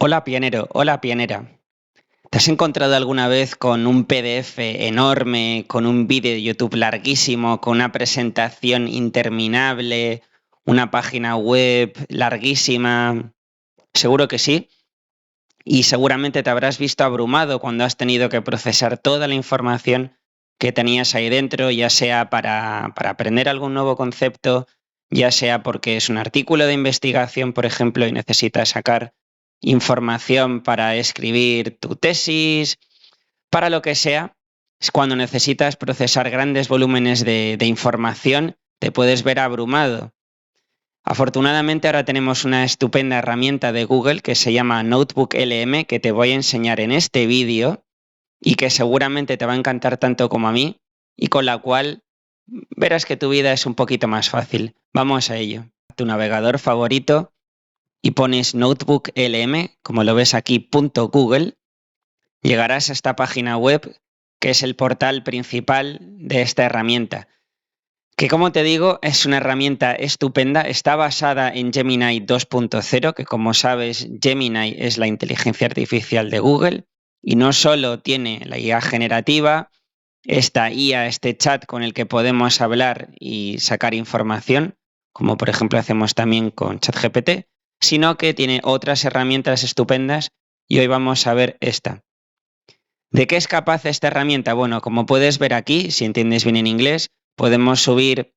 Hola pionero, hola pionera. ¿Te has encontrado alguna vez con un PDF enorme, con un vídeo de YouTube larguísimo, con una presentación interminable, una página web larguísima? Seguro que sí. Y seguramente te habrás visto abrumado cuando has tenido que procesar toda la información que tenías ahí dentro, ya sea para aprender algún nuevo concepto, ya sea porque es un artículo de investigación, por ejemplo, y necesitas sacar información para escribir tu tesis, para lo que sea. Es cuando necesitas procesar grandes volúmenes de información, te puedes ver abrumado. Afortunadamente ahora tenemos una estupenda herramienta de Google que se llama Notebook LM, que te voy a enseñar en este vídeo y que seguramente te va a encantar tanto como a mí, y con la cual verás que tu vida es un poquito más fácil. Vamos a ello. Tu navegador favorito y pones Notebook LM, como lo ves aquí, .google, llegarás a esta página web que es el portal principal de esta herramienta. Que, como te digo, es una herramienta estupenda, está basada en Gemini 2.0, que, como sabes, Gemini es la inteligencia artificial de Google, y no solo tiene la IA generativa, esta IA, este chat con el que podemos hablar y sacar información, como por ejemplo hacemos también con ChatGPT, sino que tiene otras herramientas estupendas, y hoy vamos a ver esta. ¿De qué es capaz esta herramienta? Bueno, como puedes ver aquí, si entiendes bien en inglés, podemos subir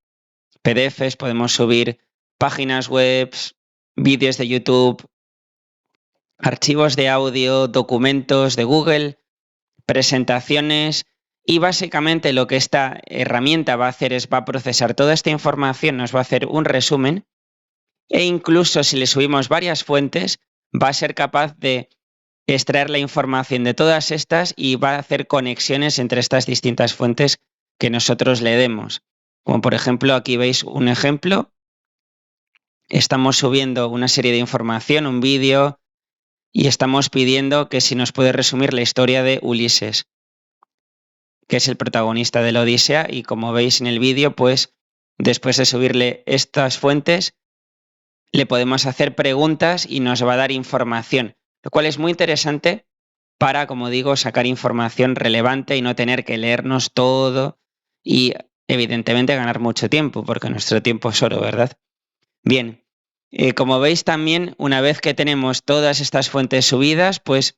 PDFs, podemos subir páginas web, vídeos de YouTube, archivos de audio, documentos de Google, presentaciones, y básicamente lo que esta herramienta va a hacer es va a procesar toda esta información, nos va a hacer un resumen, e incluso si le subimos varias fuentes va a ser capaz de extraer la información de todas estas y va a hacer conexiones entre estas distintas fuentes que nosotros le demos. Como por ejemplo, aquí veis un ejemplo. Estamos subiendo una serie de información, un vídeo, y estamos pidiendo que si nos puede resumir la historia de Ulises, que es el protagonista de la Odisea, y como veis en el vídeo, pues después de subirle estas fuentes, le podemos hacer preguntas y nos va a dar información, lo cual es muy interesante para, como digo, sacar información relevante y no tener que leernos todo y, evidentemente, ganar mucho tiempo, porque nuestro tiempo es oro, ¿verdad? Bien, como veis también, una vez que tenemos todas estas fuentes subidas, pues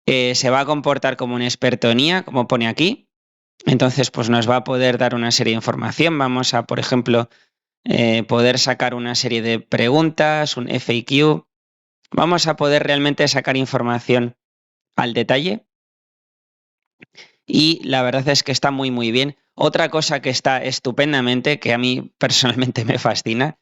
se va a comportar como un experto en IA, como pone aquí. Entonces, pues nos va a poder dar una serie de información. Vamos a, por ejemplo, poder sacar una serie de preguntas, un FAQ. Vamos a poder realmente sacar información al detalle, y la verdad es que está muy muy bien. Otra cosa que está estupendamente, que a mí personalmente me fascina,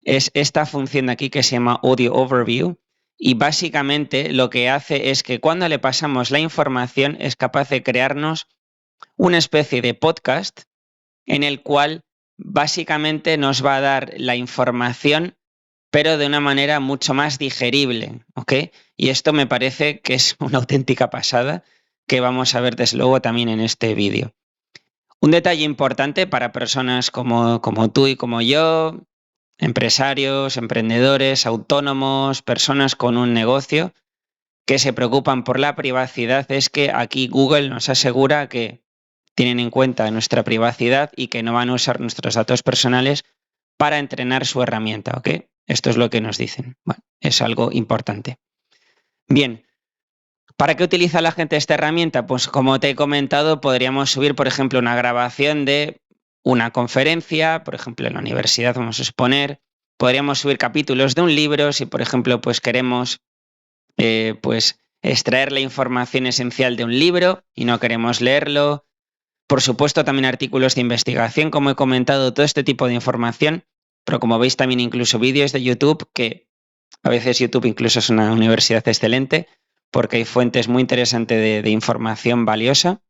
es esta función de aquí que se llama Audio Overview, y básicamente lo que hace es que cuando le pasamos la información es capaz de crearnos una especie de podcast en el cual básicamente nos va a dar la información, pero de una manera mucho más digerible, ¿ok? Y esto me parece que es una auténtica pasada, que vamos a ver desde luego también en este vídeo. Un detalle importante para personas como tú y como yo, empresarios, emprendedores, autónomos, personas con un negocio que se preocupan por la privacidad, es que aquí Google nos asegura que tienen en cuenta nuestra privacidad y que no van a usar nuestros datos personales para entrenar su herramienta, ¿ok? Esto es lo que nos dicen. Bueno, es algo importante. Bien, ¿para qué utiliza la gente esta herramienta? Pues como te he comentado, podríamos subir, por ejemplo, una grabación de una conferencia, por ejemplo, en la universidad, vamos a exponer. Podríamos subir capítulos de un libro, si por ejemplo pues queremos pues extraer la información esencial de un libro y no queremos leerlo. Por supuesto, también artículos de investigación, como he comentado, todo este tipo de información, pero como veis también incluso vídeos de YouTube, que a veces YouTube incluso es una universidad excelente, porque hay fuentes muy interesantes de información valiosa,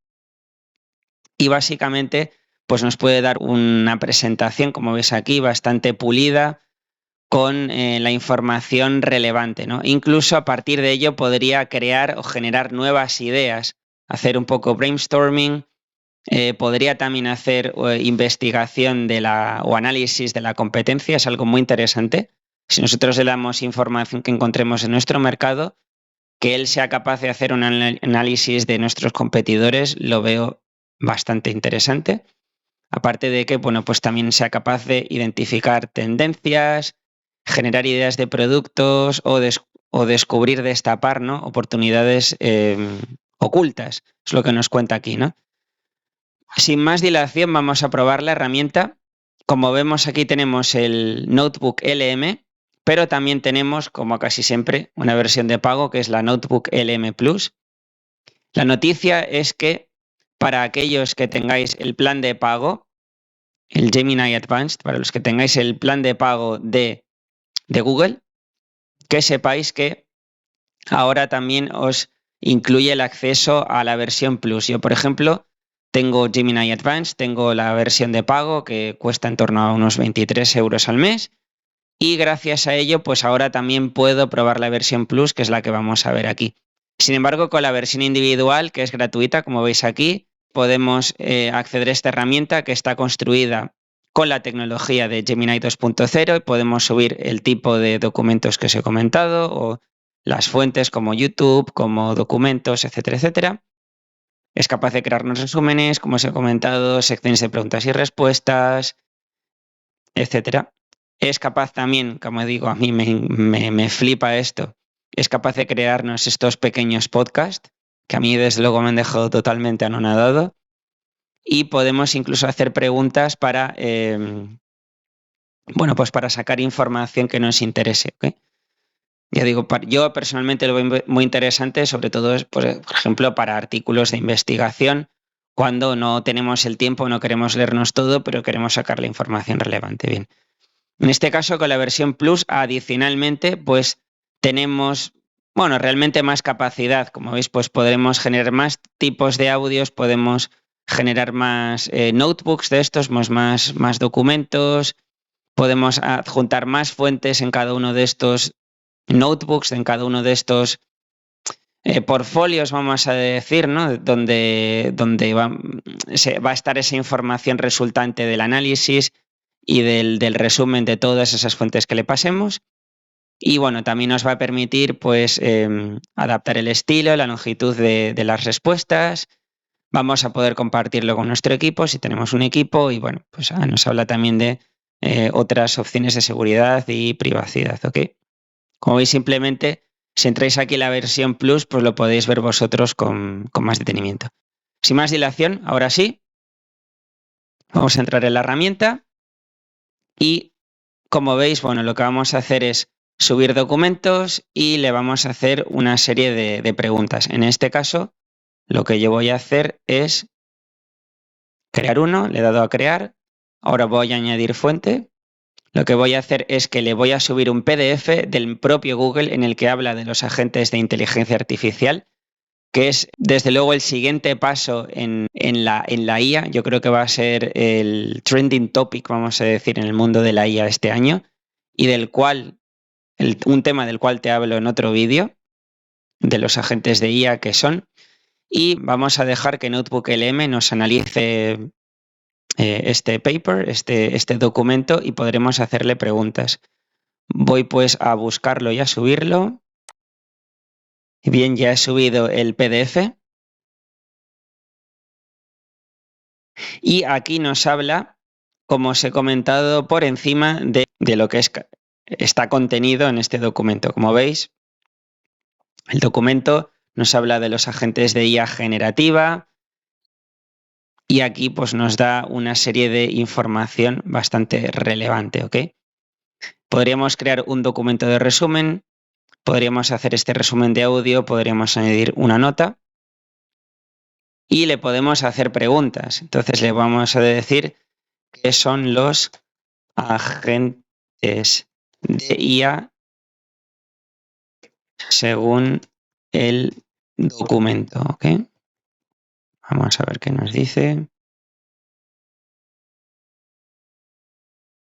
y básicamente pues nos puede dar una presentación, como ves aquí, bastante pulida, con la información relevante, ¿no? Incluso a partir de ello podría crear o generar nuevas ideas, hacer un poco brainstorming. Podría también hacer investigación o análisis de la competencia, es algo muy interesante. Si nosotros le damos información que encontremos en nuestro mercado, que él sea capaz de hacer un análisis de nuestros competidores lo veo bastante interesante. Aparte de que, bueno, pues también sea capaz de identificar tendencias, generar ideas de productos o descubrir, destapar, ¿no?, oportunidades ocultas. Es lo que nos cuenta aquí, ¿no? Sin más dilación, vamos a probar la herramienta. Como vemos, aquí tenemos el Notebook LM, pero también tenemos, como casi siempre, una versión de pago que es la Notebook LM Plus. La noticia es que para aquellos que tengáis el plan de pago, el Gemini Advanced, para los que tengáis el plan de pago de Google, que sepáis que ahora también os incluye el acceso a la versión Plus. Yo, por ejemplo, tengo Gemini Advanced, tengo la versión de pago que cuesta en torno a unos 23 euros al mes y gracias a ello, pues ahora también puedo probar la versión Plus, que es la que vamos a ver aquí. Sin embargo, con la versión individual, que es gratuita, como veis aquí, podemos acceder a esta herramienta que está construida con la tecnología de Gemini 2.0 y podemos subir el tipo de documentos que os he comentado o las fuentes como YouTube, como documentos, etcétera, etcétera. Es capaz de crearnos resúmenes, como os he comentado, secciones de preguntas y respuestas, etcétera. Es capaz también, como digo, a mí me flipa esto, es capaz de crearnos estos pequeños podcasts, que a mí desde luego me han dejado totalmente anonadado, y podemos incluso hacer preguntas para, bueno, pues para sacar información que nos interese, ¿ok? Ya digo, yo personalmente lo veo muy interesante, sobre todo, pues, por ejemplo, para artículos de investigación, cuando no tenemos el tiempo, no queremos leernos todo, pero queremos sacar la información relevante. Bien. En este caso, con la versión Plus, adicionalmente, pues tenemos, bueno, realmente más capacidad. Como veis, pues podremos generar más tipos de audios, podemos generar más notebooks de estos, más documentos, podemos adjuntar más fuentes en cada uno de estos notebooks, en cada uno de estos portfolios, vamos a decir, ¿no?, donde va a estar esa información resultante del análisis y del resumen de todas esas fuentes que le pasemos. Y bueno, también nos va a permitir pues adaptar el estilo, la longitud de las respuestas. Vamos a poder compartirlo con nuestro equipo si tenemos un equipo y bueno, pues nos habla también de otras opciones de seguridad y privacidad, ¿ok? Como veis, simplemente si entráis aquí en la versión Plus, pues lo podéis ver vosotros con más detenimiento. Sin más dilación, ahora sí, vamos a entrar en la herramienta y como veis, bueno, lo que vamos a hacer es subir documentos y le vamos a hacer una serie de preguntas. En este caso, lo que yo voy a hacer es crear uno, le he dado a crear, ahora voy a añadir fuente. Lo que voy a hacer es que le voy a subir un PDF del propio Google en el que habla de los agentes de inteligencia artificial, que es desde luego el siguiente paso en la IA. Yo creo que va a ser el trending topic, vamos a decir, en el mundo de la IA este año y del cual, un tema del cual te hablo en otro vídeo, de los agentes de IA que son, y vamos a dejar que Notebook LM nos analice este paper, este documento y podremos hacerle preguntas. Voy pues a buscarlo y a subirlo. Bien, ya he subido el PDF. Y aquí nos habla, como os he comentado, por encima de lo que está contenido en este documento. Como veis, el documento nos habla de los agentes de IA generativa y aquí pues, nos da una serie de información bastante relevante, ¿ok? Podríamos crear un documento de resumen, podríamos hacer este resumen de audio, podríamos añadir una nota y le podemos hacer preguntas. Entonces le vamos a decir qué son los agentes de IA según el documento, ¿ok? Vamos a ver qué nos dice.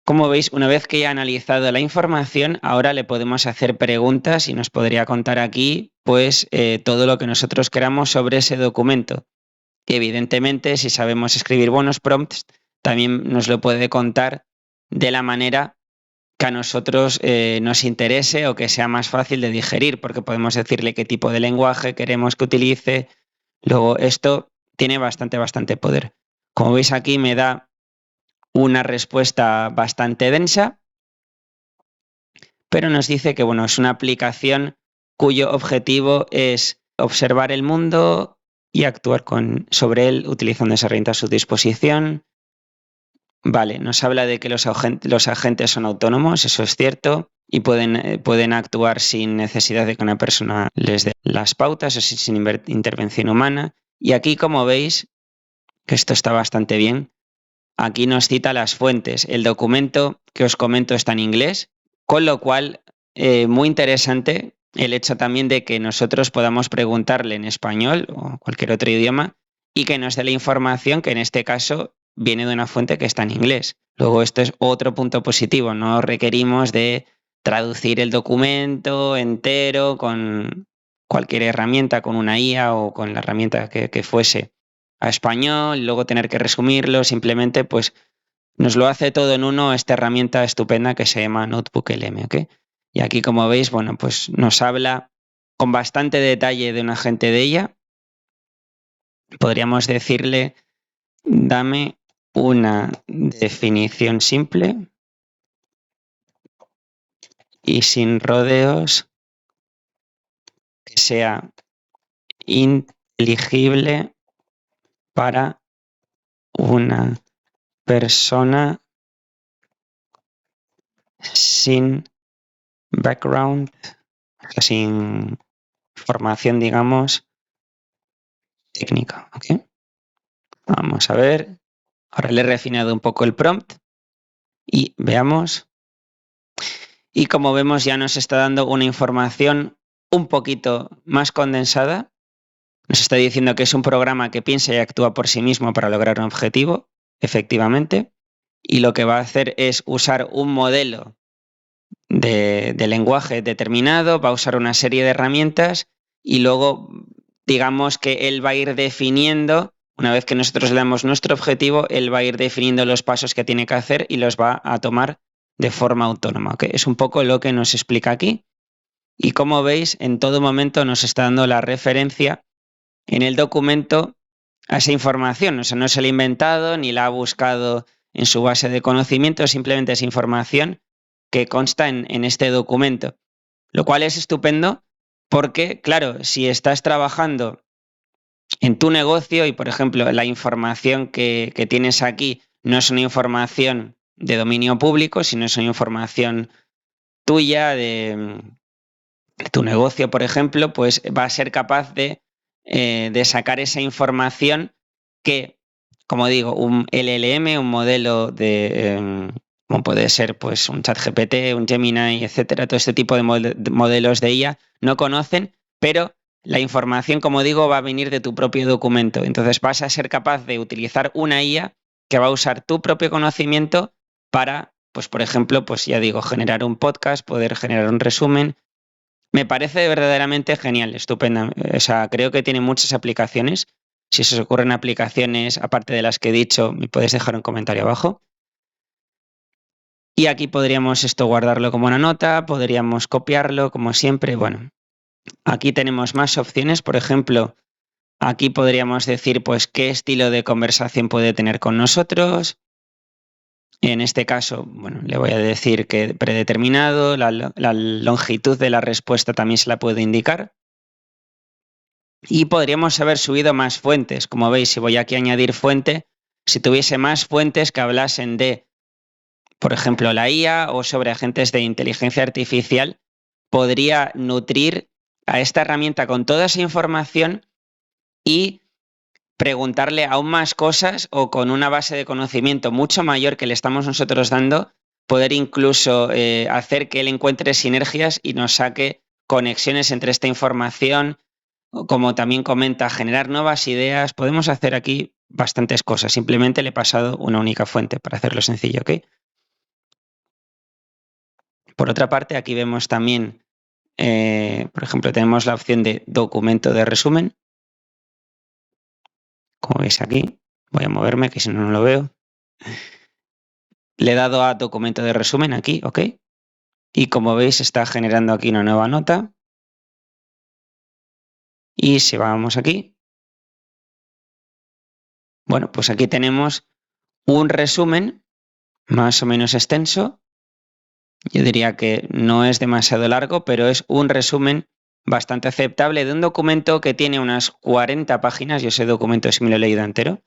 Como veis, una vez que ya ha analizado la información, ahora le podemos hacer preguntas y nos podría contar aquí pues todo lo que nosotros queramos sobre ese documento. Y evidentemente, si sabemos escribir buenos prompts, también nos lo puede contar de la manera que a nosotros nos interese o que sea más fácil de digerir, porque podemos decirle qué tipo de lenguaje queremos que utilice. Luego, esto tiene bastante poder. Como veis aquí me da una respuesta bastante densa, pero nos dice que bueno, es una aplicación cuyo objetivo es observar el mundo y actuar sobre él utilizando esa herramienta a su disposición. Vale, nos habla de que los agentes son autónomos, eso es cierto, y pueden actuar sin necesidad de que una persona les dé las pautas o sin intervención humana. Y aquí, como veis, que esto está bastante bien, aquí nos cita las fuentes. El documento que os comento está en inglés, con lo cual, muy interesante el hecho también de que nosotros podamos preguntarle en español o cualquier otro idioma y que nos dé la información que en este caso viene de una fuente que está en inglés. Luego esto es otro punto positivo, no requerimos de traducir el documento entero con cualquier herramienta, con una IA o con la herramienta que fuese a español, luego tener que resumirlo, simplemente pues nos lo hace todo en uno esta herramienta estupenda que se llama Notebook LM, ¿ok? Y aquí, como veis, bueno, pues nos habla con bastante detalle de un agente de ella. Podríamos decirle, dame una definición simple y sin rodeos que sea inteligible para una persona sin background, sin formación, digamos, técnica, ¿ok? Vamos a ver. Ahora le he refinado un poco el prompt y veamos. Y como vemos ya nos está dando una información un poquito más condensada. Nos está diciendo que es un programa que piensa y actúa por sí mismo para lograr un objetivo, efectivamente. Y lo que va a hacer es usar un modelo de lenguaje determinado, va a usar una serie de herramientas y luego digamos que él va a ir definiendo, una vez que nosotros le damos nuestro objetivo, él va a ir definiendo los pasos que tiene que hacer y los va a tomar de forma autónoma. ¿Okay? Es un poco lo que nos explica aquí. Y como veis, en todo momento nos está dando la referencia en el documento a esa información. O sea, no se la ha inventado ni la ha buscado en su base de conocimientos, simplemente es información que consta en este documento. Lo cual es estupendo porque, claro, si estás trabajando en tu negocio y, por ejemplo, la información que tienes aquí no es una información de dominio público, sino es una información tuya, de tu negocio, por ejemplo, pues va a ser capaz de sacar esa información que, como digo, un LLM, un modelo como puede ser pues un ChatGPT, un Gemini, etcétera, todo este tipo de modelos de IA no conocen, pero la información, como digo, va a venir de tu propio documento. Entonces vas a ser capaz de utilizar una IA que va a usar tu propio conocimiento para, pues por ejemplo, pues ya digo, generar un podcast, poder generar un resumen. Me parece verdaderamente genial, estupenda. O sea, creo que tiene muchas aplicaciones. Si se os ocurren aplicaciones, aparte de las que he dicho, me podéis dejar un comentario abajo. Y aquí podríamos esto guardarlo como una nota, podríamos copiarlo, como siempre. Bueno, aquí tenemos más opciones. Por ejemplo, aquí podríamos decir, pues, qué estilo de conversación puede tener con nosotros. En este caso, bueno, le voy a decir que predeterminado, la longitud de la respuesta también se la puedo indicar. Y podríamos haber subido más fuentes. Como veis, si voy aquí a añadir fuente, si tuviese más fuentes que hablasen de, por ejemplo, la IA o sobre agentes de inteligencia artificial, podría nutrir a esta herramienta con toda esa información y preguntarle aún más cosas o con una base de conocimiento mucho mayor que le estamos nosotros dando, poder incluso hacer que él encuentre sinergias y nos saque conexiones entre esta información, como también comenta, generar nuevas ideas. Podemos hacer aquí bastantes cosas. Simplemente le he pasado una única fuente para hacerlo sencillo, ¿ok? Por otra parte, aquí vemos también, por ejemplo, tenemos la opción de documento de resumen. Como veis aquí, voy a moverme, que si no, no lo veo. Le he dado a documento de resumen aquí, ¿ok? Y como veis, está generando aquí una nueva nota. Y si vamos aquí, bueno, pues aquí tenemos un resumen más o menos extenso. Yo diría que no es demasiado largo, pero es un resumen bastante aceptable de un documento que tiene unas 40 páginas. Yo ese documento sí me lo he leído entero.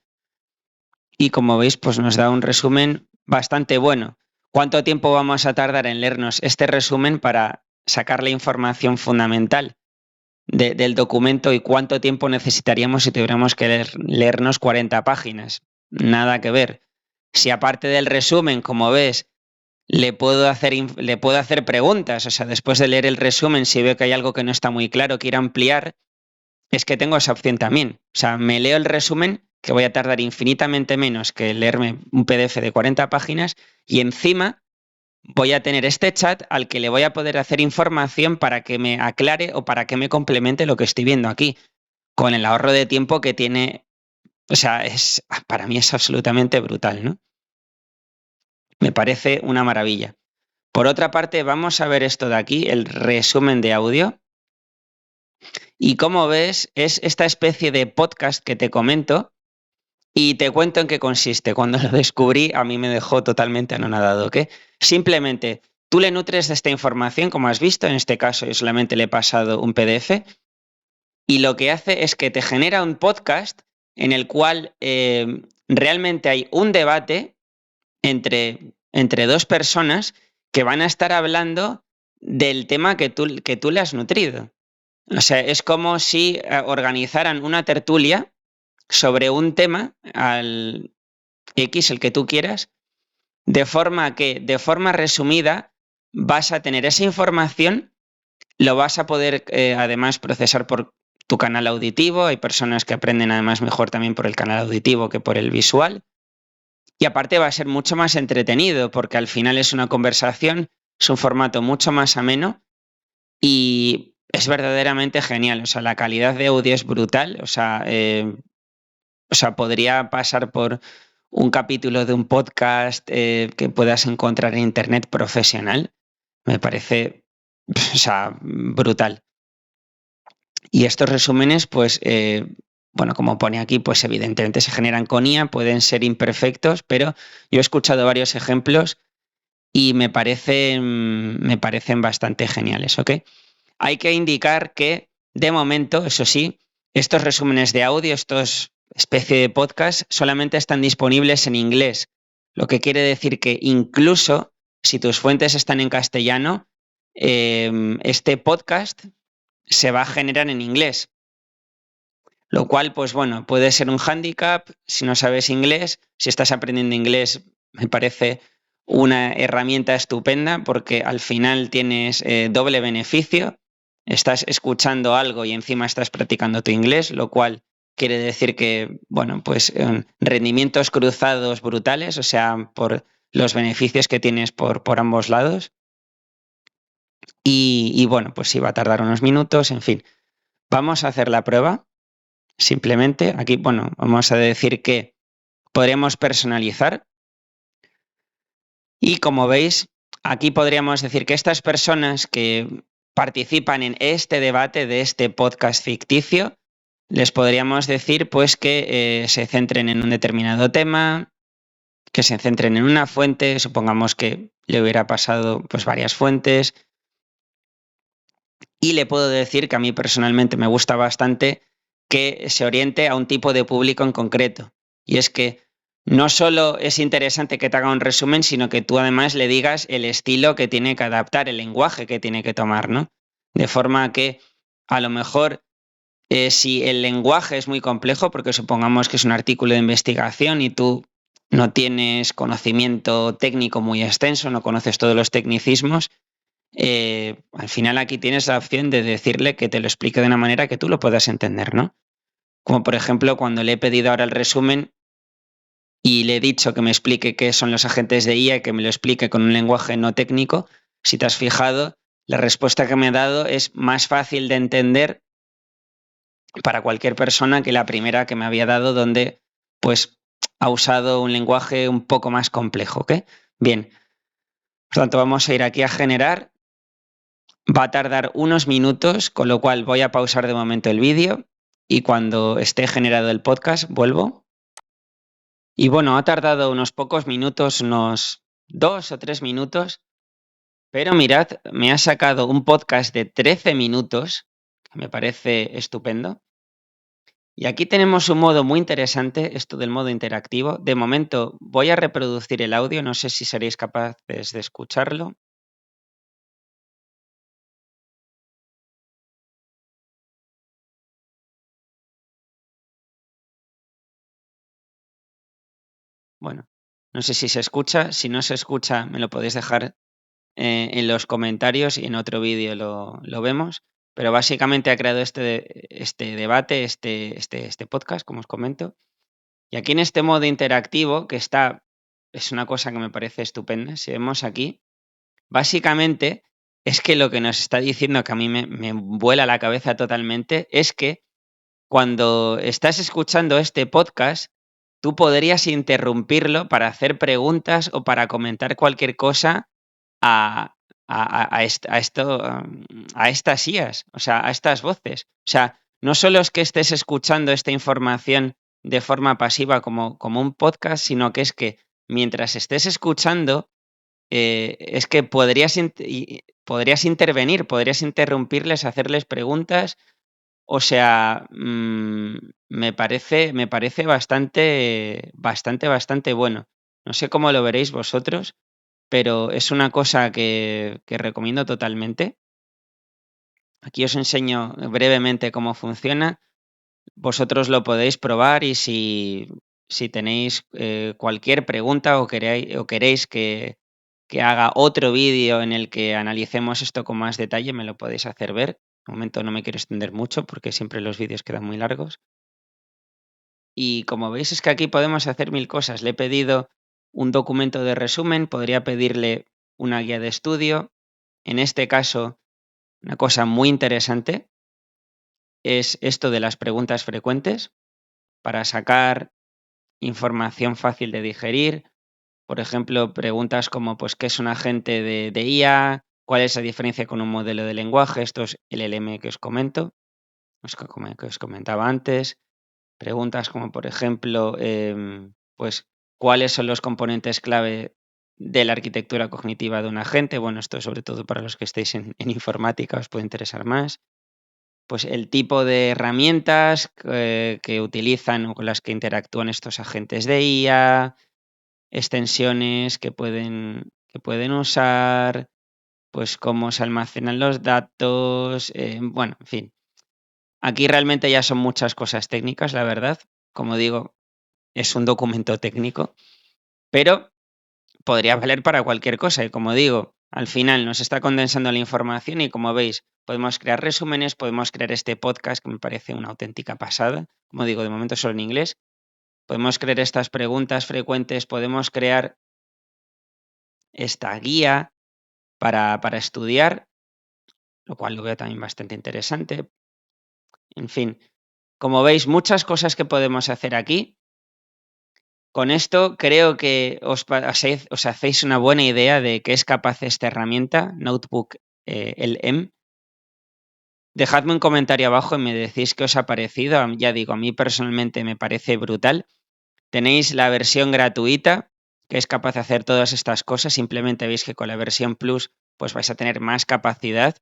Y como veis, pues nos da un resumen bastante bueno. ¿Cuánto tiempo vamos a tardar en leernos este resumen para sacar la información fundamental del documento y cuánto tiempo necesitaríamos si tuviéramos que leernos 40 páginas? Nada que ver. Si aparte del resumen, como ves, le puedo hacer preguntas, o sea, después de leer el resumen, si veo que hay algo que no está muy claro, quiero ampliar, es que tengo esa opción también. O sea, me leo el resumen, que voy a tardar infinitamente menos que leerme un PDF de 40 páginas, y encima voy a tener este chat al que le voy a poder hacer información para que me aclare o para que me complemente lo que estoy viendo aquí, con el ahorro de tiempo que tiene. O sea, para mí es absolutamente brutal, ¿no? Me parece una maravilla. Por otra parte, vamos a ver esto de aquí, el resumen de audio. Y como ves, es esta especie de podcast que te comento y te cuento en qué consiste. Cuando lo descubrí, a mí me dejó totalmente anonadado, ¿ok? Simplemente, tú le nutres de esta información, como has visto, en este caso yo solamente le he pasado un PDF, y lo que hace es que te genera un podcast en el cual realmente hay un debate entre dos personas que van a estar hablando del tema que tú le has nutrido. O sea, es como si organizaran una tertulia sobre un tema al X, el que tú quieras, de forma que, de forma resumida, vas a tener esa información, lo vas a poder además procesar por tu canal auditivo. Hay personas que aprenden además mejor también por el canal auditivo que por el visual. Y aparte va a ser mucho más entretenido porque al final es una conversación, es un formato mucho más ameno y es verdaderamente genial. O sea, la calidad de audio es brutal. O sea, podría pasar por un capítulo de un podcast que puedas encontrar en internet profesional. Me parece, o sea, brutal. Y estos resúmenes, pues, bueno, como pone aquí, pues evidentemente se generan con IA, pueden ser imperfectos, pero yo he escuchado varios ejemplos y me parecen bastante geniales, ¿ok? Hay que indicar que, de momento, eso sí, estos resúmenes de audio, estos especie de podcast, solamente están disponibles en inglés, lo que quiere decir que incluso si tus fuentes están en castellano, este podcast se va a generar en inglés, lo cual, pues bueno, puede ser un hándicap si no sabes inglés. Si estás aprendiendo inglés, me parece una herramienta estupenda porque al final tienes doble beneficio. Estás escuchando algo y encima estás practicando tu inglés, lo cual quiere decir que, bueno, pues rendimientos cruzados brutales, o sea, por los beneficios que tienes por ambos lados. Y bueno, pues sí, va a tardar unos minutos, en fin. Vamos a hacer la prueba. Simplemente, aquí, bueno, vamos a decir que podríamos personalizar y como veis, aquí podríamos decir que estas personas que participan en este debate de este podcast ficticio, les podríamos decir pues que se centren en un determinado tema, que se centren en una fuente, supongamos que le hubiera pasado pues varias fuentes, y le puedo decir que a mí personalmente me gusta bastante que se oriente a un tipo de público en concreto. Y es que no solo es interesante que te haga un resumen, sino que tú además le digas el estilo que tiene que adaptar, el lenguaje que tiene que tomar, ¿no? De forma que a lo mejor si el lenguaje es muy complejo, porque supongamos que es un artículo de investigación y tú no tienes conocimiento técnico muy extenso, no conoces todos los tecnicismos, al final aquí tienes la opción de decirle que te lo explique de una manera que tú lo puedas entender, ¿no? Como por ejemplo cuando le he pedido ahora el resumen y le he dicho que me explique qué son los agentes de IA, que me lo explique con un lenguaje no técnico, si te has fijado, la respuesta que me ha dado es más fácil de entender para cualquier persona que la primera que me había dado donde pues ha usado un lenguaje un poco más complejo, ¿ok? Bien, por tanto vamos a ir aquí a generar Va a tardar unos minutos, con lo cual voy a pausar de momento el vídeo y cuando esté generado el podcast vuelvo. Y bueno, ha tardado unos pocos minutos, unos 2 o 3 minutos, pero mirad, me ha sacado un podcast de 13 minutos, que me parece estupendo. Y aquí tenemos un modo muy interesante, esto del modo interactivo. De momento voy a reproducir el audio, no sé si seréis capaces de escucharlo. Bueno, no sé si se escucha, si no se escucha me lo podéis dejar en los comentarios y en otro vídeo lo vemos. Pero básicamente ha creado este debate, este podcast, como os comento. Y aquí en este modo interactivo, es una cosa que me parece estupenda, si vemos aquí, básicamente es que lo que nos está diciendo, que a mí me vuela la cabeza totalmente, es que cuando estás escuchando este podcast, tú podrías interrumpirlo para hacer preguntas o para comentar cualquier cosa a, a estas IAs, o sea, a estas voces. O sea, no solo es que estés escuchando esta información de forma pasiva como un podcast, sino que es que mientras estés escuchando, es que podrías intervenir, podrías interrumpirles, hacerles preguntas. O sea, me parece bastante bueno. No sé cómo lo veréis vosotros, pero es una cosa que recomiendo totalmente. Aquí os enseño brevemente cómo funciona. Vosotros lo podéis probar y si tenéis cualquier pregunta o queréis que haga otro vídeo en el que analicemos esto con más detalle, me lo podéis hacer ver. De momento no me quiero extender mucho porque siempre los vídeos quedan muy largos. Y como veis es que aquí podemos hacer mil cosas. Le he pedido un documento de resumen, podría pedirle una guía de estudio. En este caso, una cosa muy interesante es esto de las preguntas frecuentes para sacar información fácil de digerir. Por ejemplo, preguntas como pues, ¿qué es un agente de IA? ¿Cuál es la diferencia con un modelo de lenguaje? Esto es el LM que os comento, que os comentaba antes. Preguntas como, por ejemplo, pues, ¿cuáles son los componentes clave de la arquitectura cognitiva de un agente? Bueno, esto sobre todo para los que estéis en informática os puede interesar más. Pues el tipo de herramientas que utilizan o con las que interactúan estos agentes de IA, extensiones que pueden usar, pues cómo se almacenan los datos, bueno, en fin. Aquí realmente ya son muchas cosas técnicas, la verdad. Como digo, es un documento técnico, pero podría valer para cualquier cosa. Y como digo, al final nos está condensando la información y como veis, podemos crear resúmenes, podemos crear este podcast que me parece una auténtica pasada. Como digo, de momento solo en inglés. Podemos crear estas preguntas frecuentes, podemos crear esta guía para estudiar, lo cual lo veo también bastante interesante. En fin, como veis, muchas cosas que podemos hacer aquí. Con esto creo que os hacéis una buena idea de qué es capaz esta herramienta, Notebook LM. Dejadme un comentario abajo y me decís qué os ha parecido. Ya digo, a mí personalmente me parece brutal. Tenéis la versión gratuita, que es capaz de hacer todas estas cosas. Simplemente veis que con la versión Plus pues vais a tener más capacidad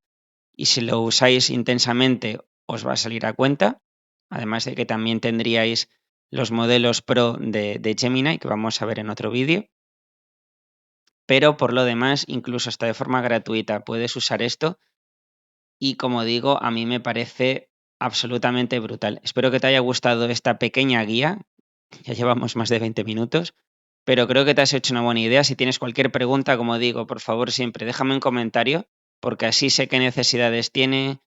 y si lo usáis intensamente os va a salir a cuenta. Además de que también tendríais los modelos Pro de Gemini, que vamos a ver en otro vídeo. Pero por lo demás, incluso hasta de forma gratuita puedes usar esto y como digo, a mí me parece absolutamente brutal. Espero que te haya gustado esta pequeña guía. Ya llevamos más de 20 minutos, pero creo que te has hecho una buena idea. Si tienes cualquier pregunta, como digo, por favor siempre déjame un comentario, porque así sé qué necesidades tienes,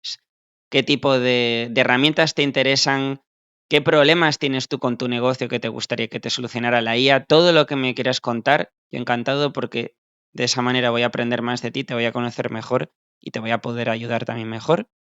qué tipo de herramientas te interesan, qué problemas tienes tú con tu negocio que te gustaría que te solucionara la IA, todo lo que me quieras contar, yo encantado porque de esa manera voy a aprender más de ti, te voy a conocer mejor y te voy a poder ayudar también mejor.